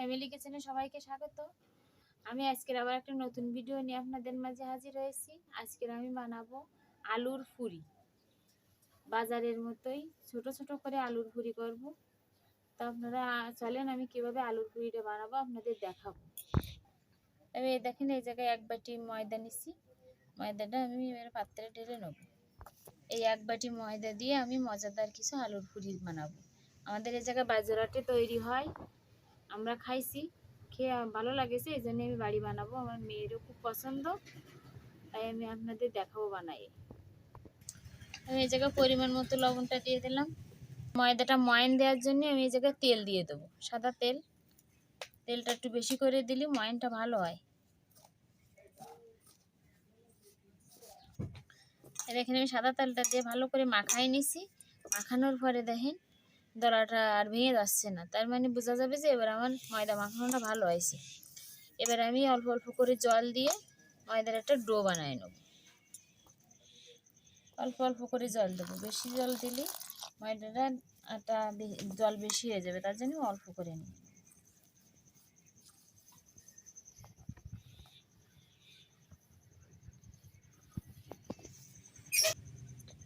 Family কিচেনে সবাইকে স্বাগত। আমি আজকের আবার একটা নতুন ভিডিও নিয়ে আপনাদের মাঝে হাজির হয়েছি। আজকের আমি বানাবো আলুর ফুরি। বাজারের মতোই ছোট ছোট করে আলুর ফুরি করব। তো আপনারা চলেন আমি কিভাবে আলুর ফুরিটা বানাবো আপনাদের দেখাবো। আমি দেখেন এই জায়গায় 1 বাটি ময়দা নিছি। ময়দাটা আমি এর পাত্রে ঢেলে নেব। এই 1 বাটি ময়দা দিয়ে আমি মজাদার কিছু আলুর ফুরি বানাবো। আমাদের এই জায়গায় বাজারহাটে তৈরি হয়, আমরা খাইছি, খেয়ে ভালো লাগেছে, এই জন্য আমি বাড়ি বানাবো। আমার মেয়েরও খুব পছন্দ, তাই আমি আপনাদের দেখাবো বানাই। আমি এই জায়গায় পরিমাণ মতো লবণটা দিয়ে দিলাম। ময়দাটা ময়ান দেওয়ার জন্য আমি এই জায়গায় তেল দিয়ে দেবো, সাদা তেল। তেলটা একটু বেশি করে দিলে ময়ানটা ভালো হয়। দেখেন আমি সাদা তেলটা দিয়ে ভালো করে মাখাই নিছি। মাখানোর পরে দেখেন দলাটা আর ভেঙে যাচ্ছে না, তার মানে বোঝা যাবে যে এবার আমার ময়দা মাখানোটা ভালো হয়েছে। এবার আমি অল্প অল্প করে জল দিয়ে ময়দার একটা ডো বানাই নেব। অল্প অল্প করে জল দেবো, বেশি জল দিলে ময়দাটা জল বেশি হয়ে যাবে, তার জন্য অল্প করে নিই।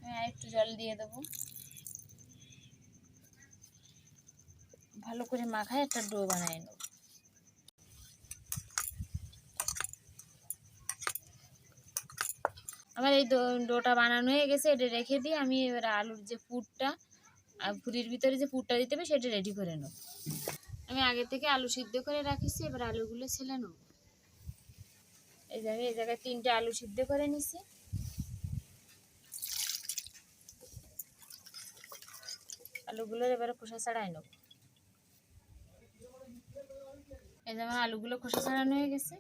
আমি একটু জল দিয়ে দেবো, ভালো করে মাখায় একটা ডো বানাই নেব। আমার এই ডোটা বানানো হয়ে গেছে, এটা রেখে দিয়ে আমি এবার আলুর যে পুরটা, পুরির ভিতরে যে পুরটা দিতে হবে সেটা রেডি করে নেব। আমি আগে থেকে আলু সিদ্ধ করে রাখিছি, এবার আলুগুলো ছেলে নেব। এই যে আমি এই জায়গায় 3টে আলু সিদ্ধ করে নিছি। আলুগুলোর এবারে খোসা ছাড়াই নেব। এই যে আমার আলুগুলো খোসা ছাড়ানো হয়ে গেছে।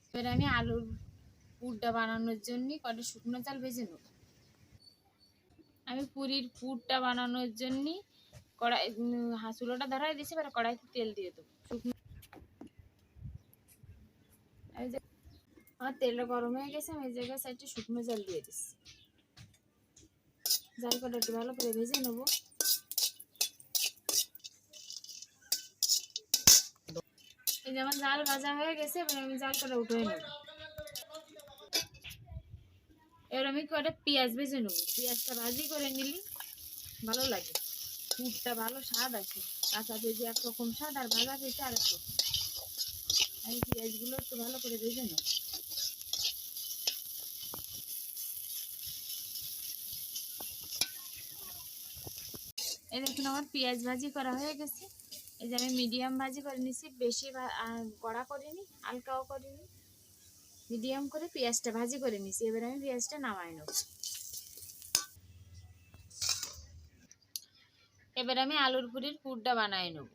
এবার আমি আলুর পুরটা বানানোর জন্য কটা শুকনো চাল ভেজে নেব। আমি পুরির পুরটা বানানোর জন্য কড়াই চুলোটা ধরাই দিয়েছি, এবার কড়াইতে তেল দিয়ে দেবো। শুকনো এই যে আমার তেলটা গরম হয়ে গেছে, আমি এই জায়গায় সাইডে শুকনো জল দিয়ে দিচ্ছি। জাল কটা একটু ভালো করে ভেজে নেব। এই যে আমার জাল ভাজা হয়ে গেছে, এবার আমি জাল কটা উঠে নেব। এবার আমি কটা পেঁয়াজ ভেজে নেব। পেঁয়াজটা ভাজি করে নিলি ভালো লাগে, পুরটা ভালো স্বাদ আছে। কাঁচা ভেজে একরকম স্বাদ, আর ভাজা ভেজে আরেক রকম। আমি পেঁয়াজগুলো একটু ভালো করে ভেজে নেব। এই দেখুন আমার পেঁয়াজ ভাজি করা হয়ে গেছে। এই যে আমি মিডিয়াম ভাজি করে নিছি, বেশি কড়া করিনি, হালকাও করিনি, মিডিয়াম করে পেঁয়াজটা ভাজি করে নিছি। এবার আমি পেঁয়াজটা নামাই নেব। এবার আমি আলুর পুরির পুরটা বানাই নেব।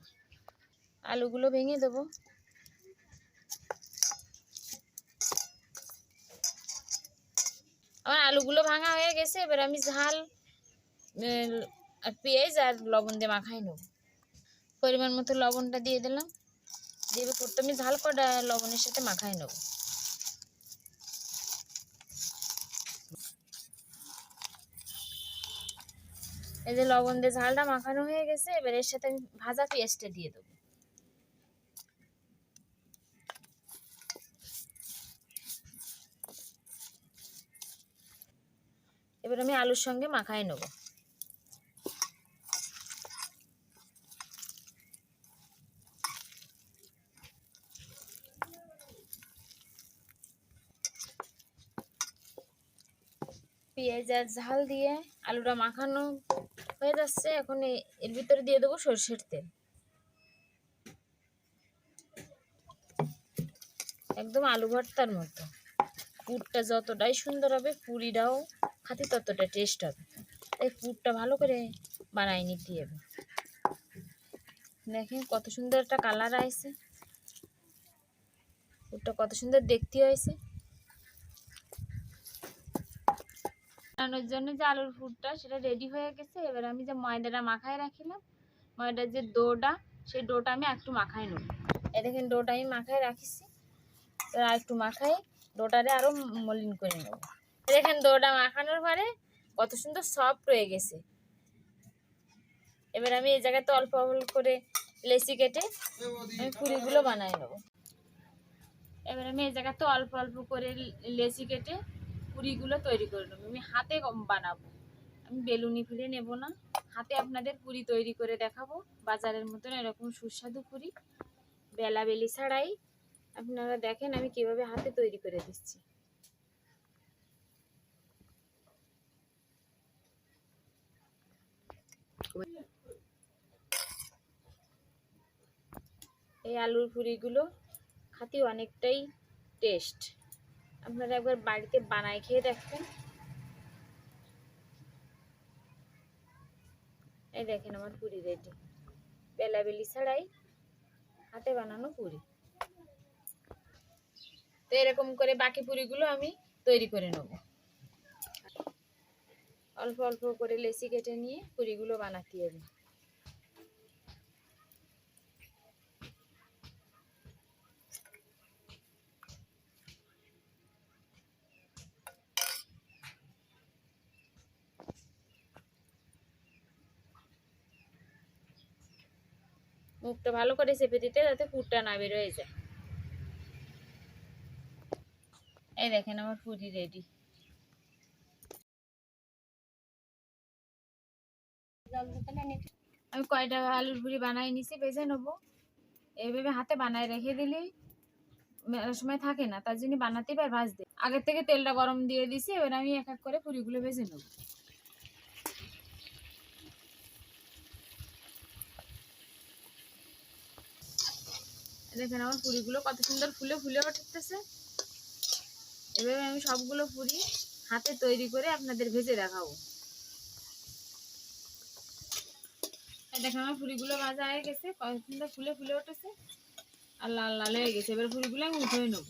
আলুগুলো ভেঙে দেবো। আমার আলুগুলো ভাঙা হয়ে গেছে, এবার আমি ঝাল আর পেঁয়াজ আর লবণ দিয়ে মাখাই নেব। পরিমাণ মতো লবণটা দিয়ে দিলাম। দিয়ে পুরটা আমি ঝাল কটা লবণের সাথে মাখাই নেব। এই যে লবণ দিয়ে ঝালটা মাখানো হয়ে গেছে, এবার এর সাথে আমি ভাজা পেঁয়াজটা দিয়ে দেবো। এবার আমি আলুর সঙ্গে মাখাই নেব। পেঁয়াজ আর ঝাল দিয়ে আলুটা মাখানো হয়ে যাচ্ছে। এখন এর ভিতরে দিয়ে দেবো সরষের তেল, একদম আলু ভর্তার মতো। পুরটা যতটাই সুন্দর হবে, পুরিটাও খাতে ততটা টেস্ট হবে। তাই পুরটা ভালো করে বানাই নিতে হবে। দেখেন কত সুন্দর একটা কালার আসছে, পুরটা কত সুন্দর দেখতে হয়েছে। বানানোর জন্য যে আলুর পুরটা সেটা রেডি হয়ে গেছে। এবার আমি যে ময়দাটা মাখায় রাখিলাম, ময়দার যে ডোটা, সেই ডোটা আমি একটু মাখাই নেব। এই দেখেন ডোটা আমি মাখায় রাখিছি, আর একটু মাখাই ডোটারে আরো মলিন করে নেব। দেখেন ডোটা মাখানোর পরে কত সুন্দর সফট হয়ে গেছে। এবার আমি এই জায়গাতে অল্প অল্প করে লেচি কেটে আমি পুরিগুলো বানাই নেব। এবার আমি এই জায়গাতে অল্প অল্প করে লেচি কেটে পুরিগুলো তৈরি করে নেবো। আমি হাতে বানাবো, আমি বেলুনি ফিরে নেব না, হাতে আপনাদের পুরি তৈরি করে দেখাবো। বাজারের মতন এরকম সুস্বাদু পুরি বেলা বেলি ছাড়াই আপনারা দেখেন আমি কিভাবে হাতে তৈরি করে দিচ্ছি। এই আলুর পুরিগুলো খেতে অনেকটাই টেস্ট, আপনারা একবার বাড়িতে বানায় খেয়ে দেখবেন। এই দেখেন আমার পুরি রেডি, বেলা বেলি ছাড়াই হাতে বানানো পুরি। তো এরকম করে বাকি পুরিগুলো আমি তৈরি করে নেব। অল্প অল্প করে লেচি কেটে নিয়ে পুরিগুলো বানাতে হবে। মুখটা ভালো করে চেপে দিতে যাতে পুরটা না বের হয়ে যায়। এই দেখেন আমার পুরি রেডি। আমি কয়টা আলুর পুরি বানাই নিছি, ভেজে নেবো। এইভাবে হাতে বানায় রেখে দিলেই সময় থাকে না, তার জন্য বানাতে পার ভাজতে আগের থেকে তেলটা গরম দিয়ে দিছি। এবার আমি এক এক করে পুরিগুলো ভেজে নেব। দেখেন আমার পুরিগুলো কত সুন্দর ফুলে ফুলে উঠতেছে। এভাবে আমি সবগুলো পুরি হাতে তৈরি করে আপনাদের ভেজে দেখাবো। দেখেন আমার পুরিগুলো ভাজা হয়ে গেছে, কত সুন্দর ফুলে ফুলে উঠেছে আর লাল লাল হয়ে গেছে। এবার পুরিগুলো আমি উঠে নেব।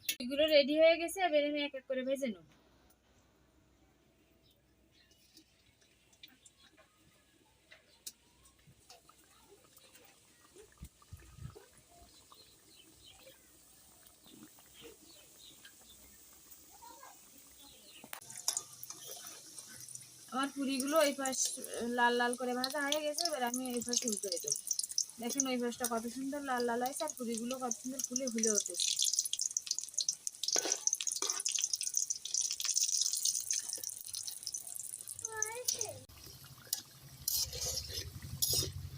পুরিগুলো রেডি হয়ে গেছে, এবার আমি এক এক করে ভেজে নেব। আমার পুরিগুলো এই পাশ লাল লাল করে ভাজা হয়ে গেছে, এবার আমি এই পাশ উল্টে দেবো। দেখেন ওই পাশটা কত সুন্দর লাল লাল হয়েছে আর পুরিগুলো কত সুন্দর ফুলে ফুলে উঠেছে।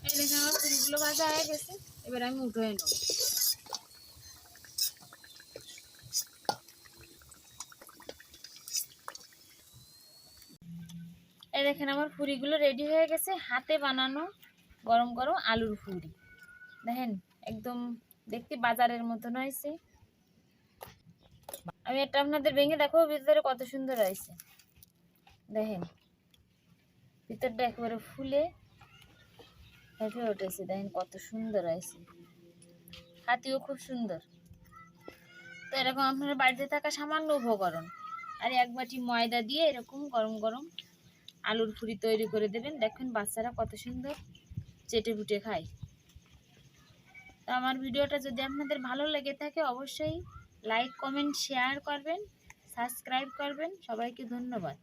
এই দেখেন আমার পুরিগুলো ভাজা হয়ে গেছে, এবার আমি উঠে নেব। এই দেখেন আমার পুরিগুলো রেডি হয়ে গেছে, হাতে বানানো গরম গরম আলুর পুরি। দেখেন একদম দেখতে বাজারের মতন হয়েছে। আমি এটা আপনাদের ভেঙে দেখো ভিতরে কত সুন্দর হয়েছে। দেখেন ভিতরটা একেবারে ফুলে হেঁটে উঠেছে, দেখেন কত সুন্দর হয়েছে, হাতিও খুব সুন্দর। তো এরকম আপনার বাড়িতে থাকা সামান্য উপকরণ আর এক বাটি ময়দা দিয়ে এরকম গরম গরম আলুর পুরি তৈরি করে দেবেন। দেখেন বাচ্চারা কত সুন্দর চেটে পুটে খায়। তো আমার ভিডিওটা যদি আপনাদের ভালো লেগে থাকে অবশ্যই লাইক কমেন্ট শেয়ার করবেন, সাবস্ক্রাইব করবেন। সবাইকে ধন্যবাদ।